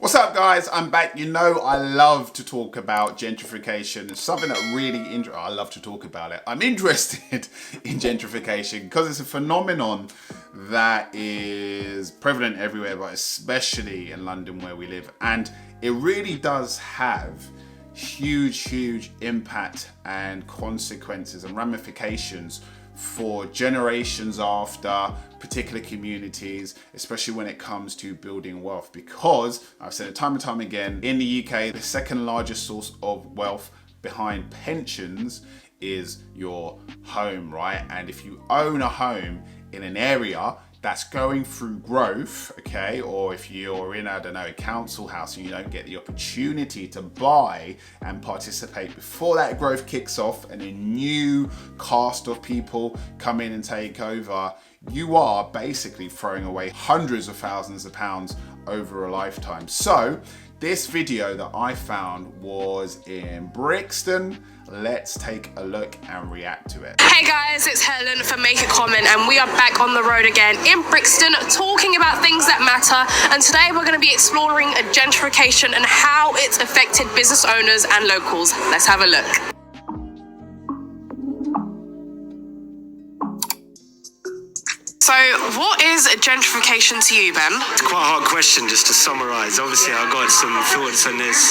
What's up, guys? I'm back. You know I love to talk about gentrification. It's something that really I love to talk about it. I'm interested in gentrification because it's a phenomenon that is prevalent everywhere, but especially in London where we live. And it really does have huge impact and consequences and ramifications for generations after particular communities, especially when it comes to building wealth, because I've said it time and time again, in the UK, the second largest source of wealth behind pensions is your home, right? And if you own a home in an area that's going through growth, okay, or if you're in, I don't know, a council house and you don't get the opportunity to buy and participate before that growth kicks off and a new cast of people come in and take over, you are basically throwing away hundreds of thousands of pounds over a lifetime. So this video that I found was in Brixton. Let's take a look and react to it. Hey guys, it's Helen from Make a Comment, and we are back on the road again in Brixton talking about things that matter. And today we're going to be exploring gentrification and how it's affected business owners and locals. Let's have a look. So, what is gentrification to you, Ben? It's quite a hard question just to summarise. Obviously, I've got some thoughts on this.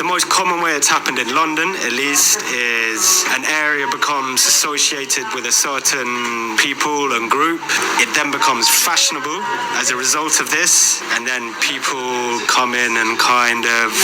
The most common way it's happened in London, at least, is an area becomes associated with a certain people and group. It then becomes fashionable as a result of this, and then people come in and kind of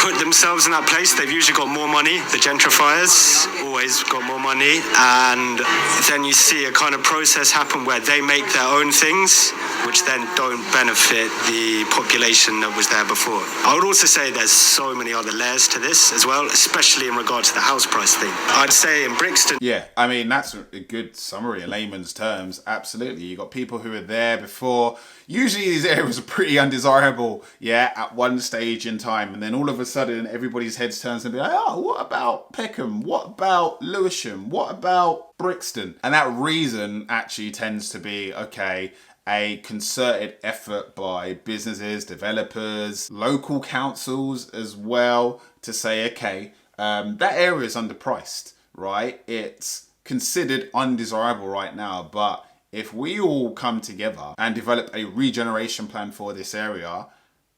put themselves in that place. They've usually got more money. The gentrifiers always got more money, and then you see a kind of process happen where they make their own things, which then don't benefit the population that was there before. I would also say there's so many other layers to this as well, especially in regard to the house price thing. I'd say in Brixton... Yeah, I mean, that's a good summary in layman's terms. Absolutely. You got people who were there before. Usually these areas are pretty undesirable, yeah, at one stage in time. And then all of a sudden, everybody's heads turns and be like, oh, what about Peckham? What about Lewisham? What about Brixton? And that reason actually tends to be, okay, a concerted effort by businesses, developers, local councils as well to say, okay, that area is underpriced, right? It's considered undesirable right now, but if we all come together and develop a regeneration plan for this area,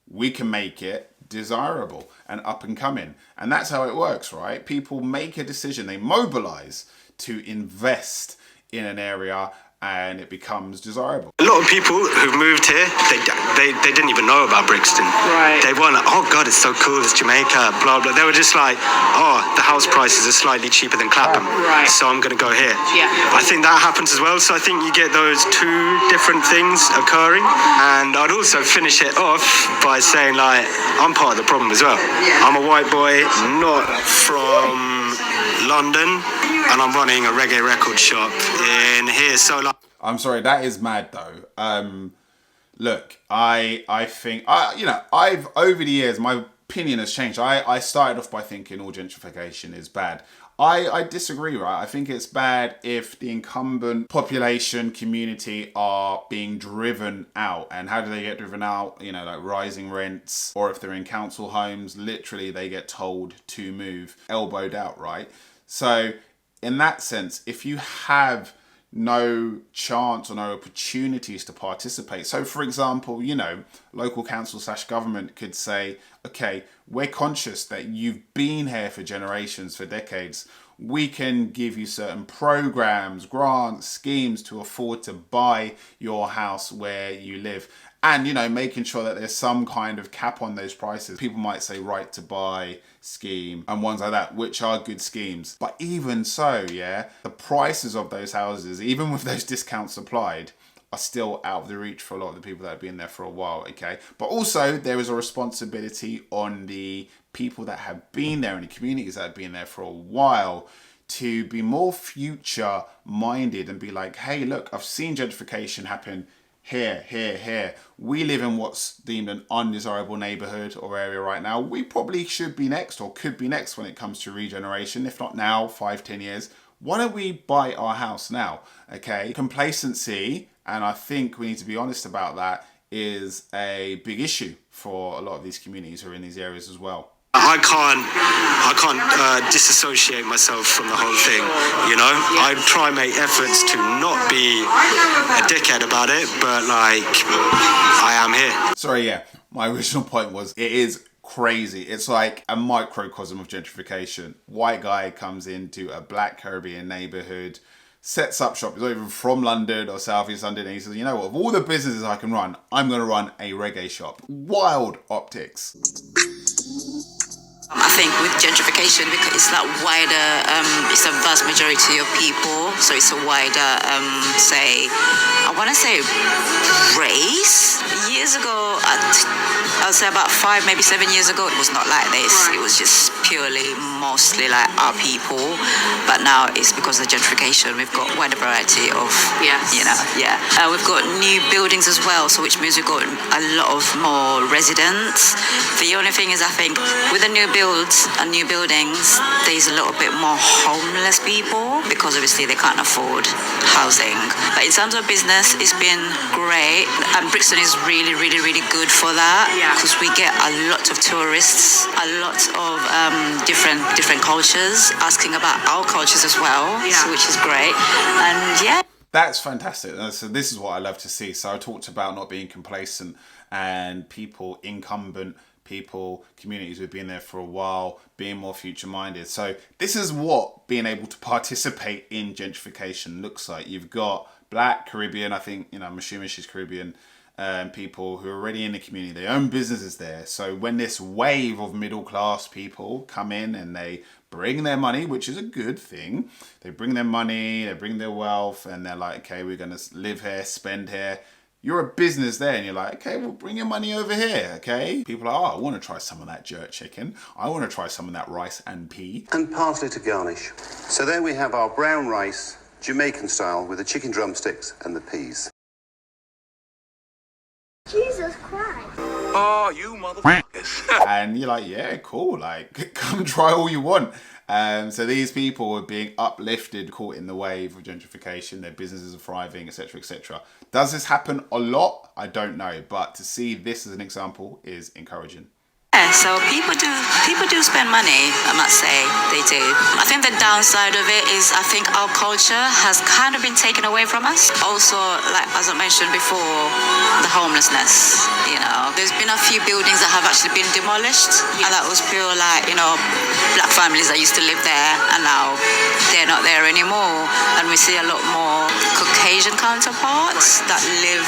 we can make it desirable and up and coming. And that's how it works, right? People make a decision, they mobilize to invest in an area, and it becomes desirable. A lot of people who've moved here, they didn't even know about Brixton. Right. They weren't like, oh God, it's so cool, it's Jamaica, blah, blah. They were just like, oh, the house prices are slightly cheaper than Clapham, Right. so I'm going to go here. Yeah. I think that happens as well. So I think you get those two different things occurring. And I'd also finish it off by saying, like, I'm part of the problem as well. Yeah. I'm a white boy, not from London, and I'm running a reggae record shop in here. So like, I'm sorry, that is mad though. Look, I think, you know, I've over the years, my opinion has changed. I started off by thinking all gentrification is bad. I disagree, right? I think it's bad if the incumbent population community are being driven out. And how do they get driven out? You know, like rising rents, or if they're in council homes, literally they get told to move, elbowed out, right? So in that sense, if you have no chance or no opportunities to participate. So for example, you know, local council / government could say, okay, we're conscious that you've been here for generations, for decades. We can give you certain programs, grants, schemes to afford to buy your house where you live. And, you know, making sure that there's some kind of cap on those prices. People might say right to buy scheme and ones like that, which are good schemes. But even so, yeah, the prices of those houses, even with those discounts applied, are still out of the reach for a lot of the people that have been there for a while, okay? But also there is a responsibility on the people that have been there and the communities that have been there for a while to be more future minded and be like, hey, look, I've seen gentrification happen here. We live in what's deemed an undesirable neighborhood or area right now. We probably should be next or could be next when it comes to regeneration, if not now, 5-10 years. Why don't we buy our house now? Okay, complacency, and I think we need to be honest about that, is a big issue for a lot of these communities who are in these areas as well. I can't disassociate myself from the whole thing, you know? I try and make efforts to not be a dickhead about it, but like, I am here. Sorry, yeah, my original point was, it is crazy. It's like a microcosm of gentrification. White guy comes into a black Caribbean neighborhood, sets up shop, he's not even from London or South East London, and he says, you know what, of all the businesses I can run, I'm going to run a reggae shop. Wild optics. I think with gentrification, because it's that wider, it's a vast majority of people, so it's a wider, I want to say race. Years ago, I would say about 5, maybe 7 years ago, it was not like this. It was just purely, mostly like our people. But now it's because of gentrification. We've got wider variety of, we've got new buildings as well, so which means we've got a lot of more residents. The only thing is, I think, with the new builds and new buildings, there's a little bit more homeless people because obviously they can't afford housing. But in terms of business, it's been great, and Brixton is really, really, really good for that, because we get a lot of tourists, a lot of different cultures asking about our cultures as well, so which is great. And that's fantastic. So this is what I love to see. So I talked about not being complacent, and people, incumbent people, communities who've been there for a while, being more future minded. So this is what being able to participate in gentrification looks like. You've got black, Caribbean, I think, I'm assuming she's Caribbean, people who are already in the community, they own businesses there. So when this wave of middle class people come in and they bring their money, which is a good thing, they bring their money, they bring their wealth, and they're like, okay, we're going to live here, spend here. You're a business there, and you're like, okay, well, bring your money over here, okay? People are, I want to try some of that jerk chicken. I want to try some of that rice and pea. And parsley to garnish. So there we have our brown rice, Jamaican style, with the chicken drumsticks and the peas. Jesus Christ. Oh, you motherfuckers. And you're like, yeah, cool. Like, come try all you want. So these people are being uplifted, caught in the wave of gentrification. Their businesses are thriving, etc., etc. Does this happen a lot? I don't know. But to see this as an example is encouraging. Yeah, so people do spend money, I must say, they do. I think the downside of it is I think our culture has kind of been taken away from us. Also, like as I mentioned before, the homelessness, There's been a few buildings that have actually been demolished, and that was pure black families that used to live there, and now they're not there anymore. And we see a lot more Caucasian counterparts that live.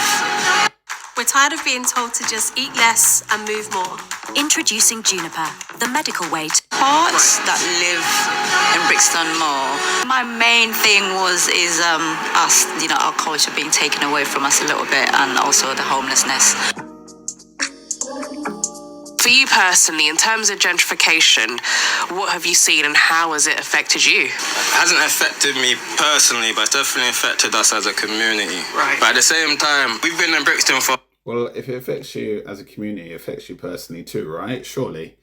We're tired of being told to just eat less and move more. Introducing Juniper, the medical way to parts that live in Brixton more. My main thing is us, our culture being taken away from us a little bit, and also the homelessness. For you personally, in terms of gentrification, what have you seen and how has it affected you? It hasn't affected me personally, but it's definitely affected us as a community. Right. But at the same time, we've been in Brixton for Well, if it affects you as a community, it affects you personally too, right? Surely.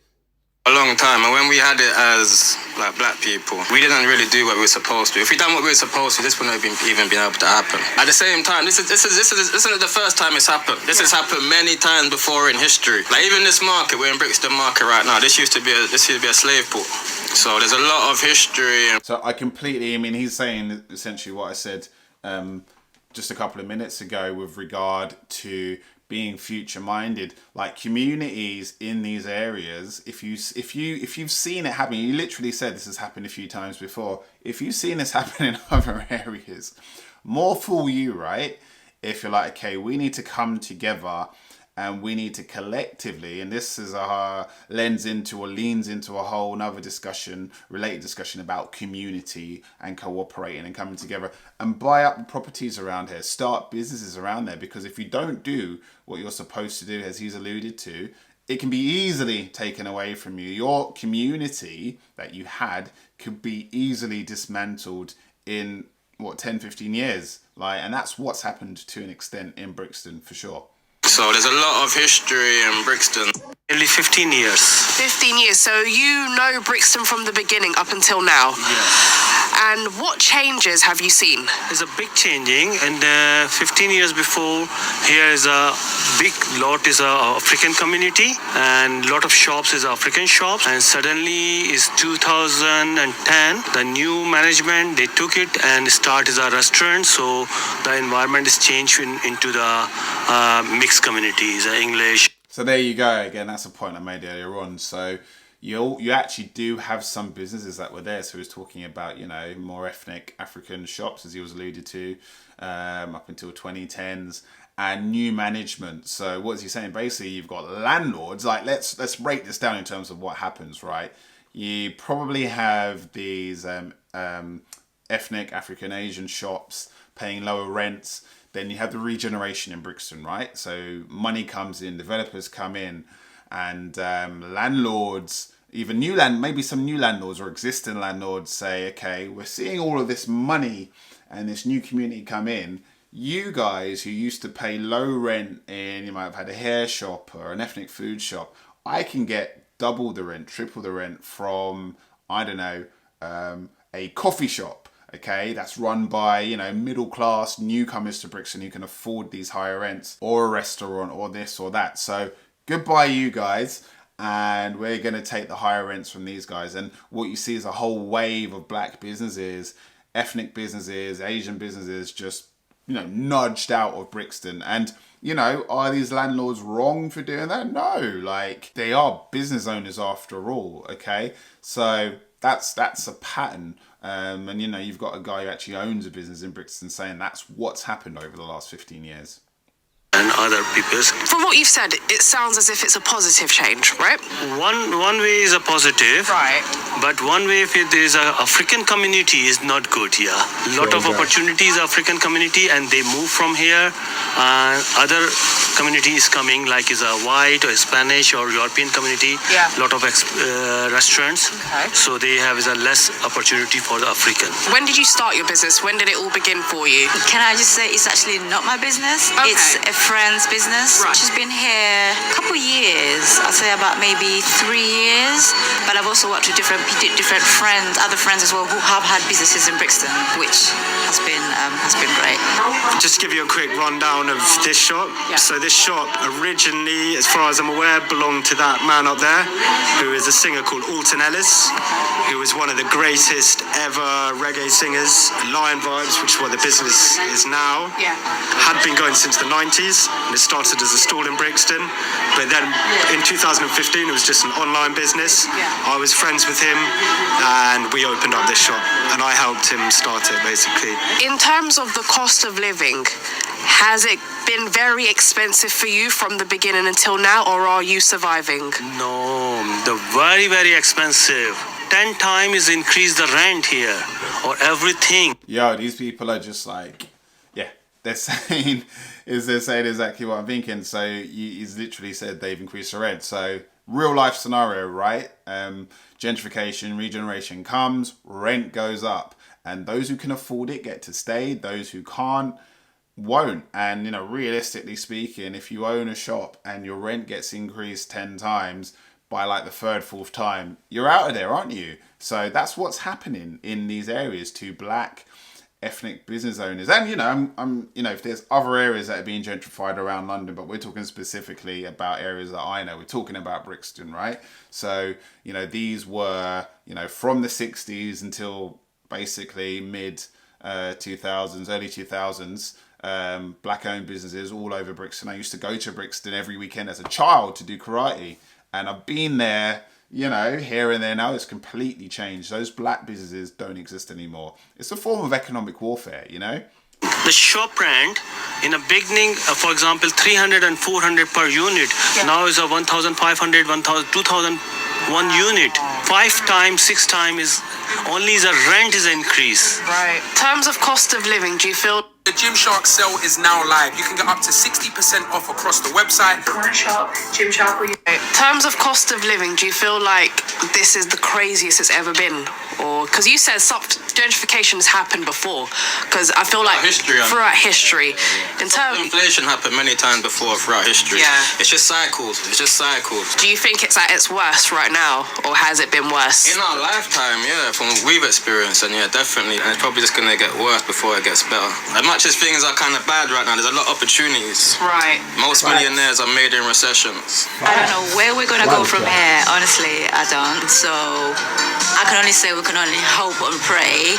a long time, and when we had it as black people, we didn't really do what we were supposed to. If we done what we were supposed to, this wouldn't have even been able to happen. At the same time, this isn't the first time it's happened. This has happened many times before in history. Even this market, we're in Brixton Market right now. This used to be a slave port. So there's a lot of history. So he's saying essentially what I said just a couple of minutes ago with regard to being future minded. Like communities in these areas, if you've seen it happen, you literally said this has happened a few times before. If you've seen this happen in other areas, more fool you, right? If you're like, okay, we need to come together and we need to collectively, and this is leans into a whole nother related discussion about community and cooperating and coming together and buy up properties around here, start businesses around there, because if you don't do what you're supposed to do, as he's alluded to, it can be easily taken away from you. Your community that you had could be easily dismantled in 10, 15 years. And that's what's happened to an extent in Brixton for sure. So there's a lot of history in Brixton. Nearly 15 years. 15 years. So you know Brixton from the beginning up until now. Yeah. And what changes have you seen? There's a big changing, and 15 years before, here is a big lot is a African community, and lot of shops is African shops. And suddenly is 2010, the new management, they took it and start as a restaurant. So the environment is changed into the mixed communities, English. So there you go. Again, that's a point I made earlier on. So you actually do have some businesses that were there. So he was talking about, you know, more ethnic African shops, as he was alluded to, up until 2010s, and new management. So what is he saying? Basically, you've got landlords. Like, let's break this down in terms of what happens, right? You probably have these ethnic African Asian shops paying lower rents. Then you have the regeneration in Brixton, right? So money comes in, developers come in, and landlords, even maybe some new landlords or existing landlords say, okay, we're seeing all of this money and this new community come in. You guys who used to pay low rent in, you might have had a hair shop or an ethnic food shop, I can get double the rent, triple the rent from, I don't know, a coffee shop. Okay, that's run by, you know, middle class newcomers to Brixton who can afford these higher rents, or a restaurant, or this or that. So goodbye, you guys, and we're going to take the higher rents from these guys. And what you see is a whole wave of black businesses, ethnic businesses, Asian businesses just, you know, nudged out of Brixton. And, you know, are these landlords wrong for doing that? No, like, they are business owners after all. Okay, so that's a pattern. And, you know, you've got a guy who actually owns a business in Brixton saying that's what's happened over the last 15 years. And other people's. From what you've said, it sounds as if it's a positive change, right? One way is a positive, Right. but one way if there is a African community is not good here. Lot of opportunities African community, and they move from here. Other communities coming, like is a white or Spanish or European community. Yeah. Lot of restaurants. Okay. So they have is a less opportunity for the African. When did you start your business? When did it all begin for you? Can I just say it's actually not my business? Okay. It's a friend's business. Right. She's been here a couple years. I'd say about maybe 3 years. But I've also worked with different friends, other friends as well, who have had businesses in Brixton, which has been great. Just to give you a quick rundown of this shop. Yeah. So this shop originally, as far as I'm aware, belonged to that man up there, who is a singer called Alton Ellis, who was one of the greatest ever reggae singers. Lion Vibes, which is what the business is now, Yeah. had been going since the 90s. And it started as a stall in Brixton, but then in 2015 it was just an online business. Yeah. I was friends with him, and we opened up this shop, and I helped him start it basically. In terms of the cost of living, has it been very expensive for you from the beginning until now, or are you surviving? No, the very, very expensive. 10 times increase the rent here, or everything. Yo, these people are just like, yeah, they're saying exactly what I'm thinking. So he's literally said they've increased the rent. So real life scenario, right? Gentrification, regeneration comes, rent goes up, and those who can afford it get to stay. Those who can't won't. And, you know, realistically speaking, if you own a shop and your rent gets increased 10 times, by like the third, fourth time, you're out of there, aren't you? So that's what's happening in these areas to black ethnic business owners. And, you know, I'm you know, if there's other areas that are being gentrified around London, but we're talking specifically about areas that I know. We're talking about Brixton, right? So, you know, these were, you know, from the 60s until basically mid 2000s, early 2000s, black owned businesses all over Brixton. I used to go to Brixton every weekend as a child to do karate. And I've been there, you know, here and there now. It's completely changed. Those black businesses don't exist anymore. It's a form of economic warfare, you know? The shop rent in a beginning, for example, 300 and 400 per unit. Yeah. Now is a 1,500, 1,000, 2,000 one unit. 5 times, 6 times is only the rent is increase. Right. In terms of cost of living, do you feel The Gymshark sale is now live. You can get up to 60% off across the website. If you want to shop, Gymshark will. In terms of cost of living, do you feel like this is the craziest it's ever been? Or because you said gentrification has happened before, because I feel like throughout history, in terms inflation happened many times before throughout history. Yeah. It's just cycles. It's just cycles. Do you think it's at its worst right now, or has it been worse? In our lifetime, yeah, from what we've experienced, and yeah, definitely, and it's probably just gonna get worse before it gets better. As much as things are kind of bad right now, there's a lot of opportunities. Right. Most millionaires are made in recessions. I don't know where we're gonna go from here. Honestly, I don't. So I can only say we can only hope and pray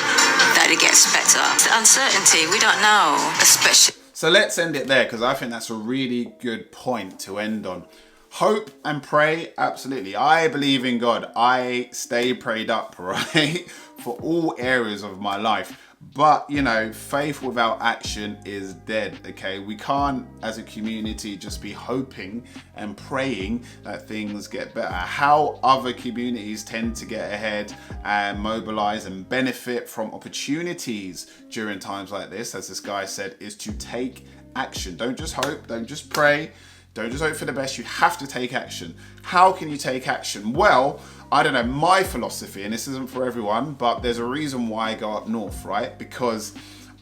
that it gets better. It's the uncertainty. We don't know, especially. So let's end it there, because I think that's a really good point to end on. Hope and pray, absolutely. I believe in God. I stay prayed up, right, for all areas of my life. But, you know, faith without action is dead, okay? We can't, as a community, just be hoping and praying that things get better. How other communities tend to get ahead and mobilize and benefit from opportunities during times like this, as this guy said, is to take action. Don't just hope, don't just pray, don't just hope for the best. You have to take action. How can you take action? Well, I don't know, my philosophy, and this isn't for everyone, but there's a reason why I go up north, right? Because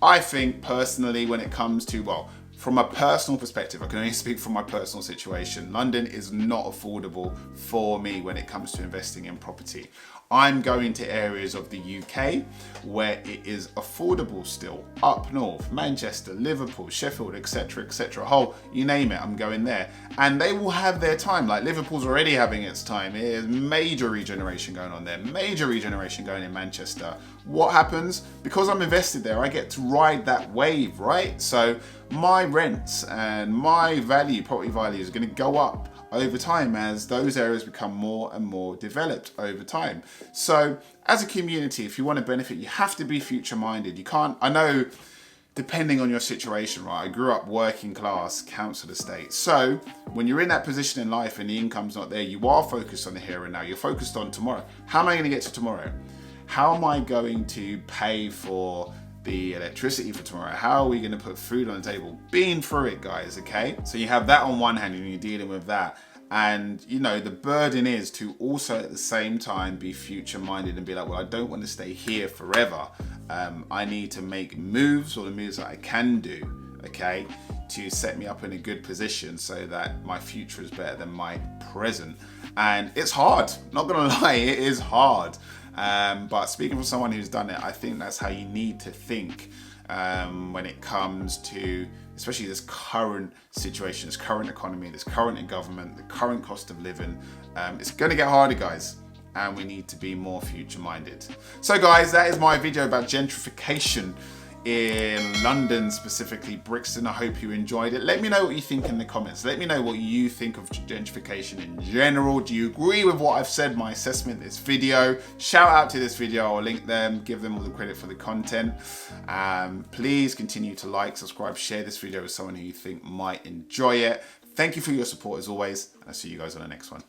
I think personally, when it comes to, well, from a personal perspective, I can only speak from my personal situation. London is not affordable for me when it comes to investing in property. I'm going to areas of the UK where it is affordable still. Up north, Manchester, Liverpool, Sheffield, etc., etc. Hull, you name it, I'm going there. And they will have their time. Like Liverpool's already having its time. There's major regeneration going on there. Major regeneration going in Manchester. What happens? Because I'm invested there, I get to ride that wave, right? So my rents and my property value is going to go up over time as those areas become more and more developed over time. So as a community, if you want to benefit, you have to be future minded. You can't, I know, depending on your situation, right? I grew up working class, council estate. So when you're in that position in life and the income's not there, you are focused on the here and now. You're focused on tomorrow. How am I going to get to tomorrow? How am I going to pay for the electricity for tomorrow? How are we going to put food on the table? Being through it, guys, okay? So you have that on one hand and you're dealing with that. And, you know, the burden is to also at the same time be future minded and be like, well, I don't want to stay here forever. I need to make moves, or the moves that I can do, okay, to set me up in a good position so that my future is better than my present. And it's hard, not gonna lie, it is hard. But speaking from someone who's done it, I think that's how you need to think when it comes to, especially this current situation, this current economy, this current government, the current cost of living. It's going to get harder, guys, and we need to be more future minded. So guys, that is my video about gentrification in London, specifically Brixton. I hope you enjoyed it. Let me know what you think in the comments. Let me know what you think of gentrification in general. Do you agree with what I've said, my assessment of this video? Shout out to this video, I'll link them, give them all the credit for the content. Please continue to like, subscribe, share this video with someone who you think might enjoy it. Thank you for your support as always, and I'll see you guys on the next one.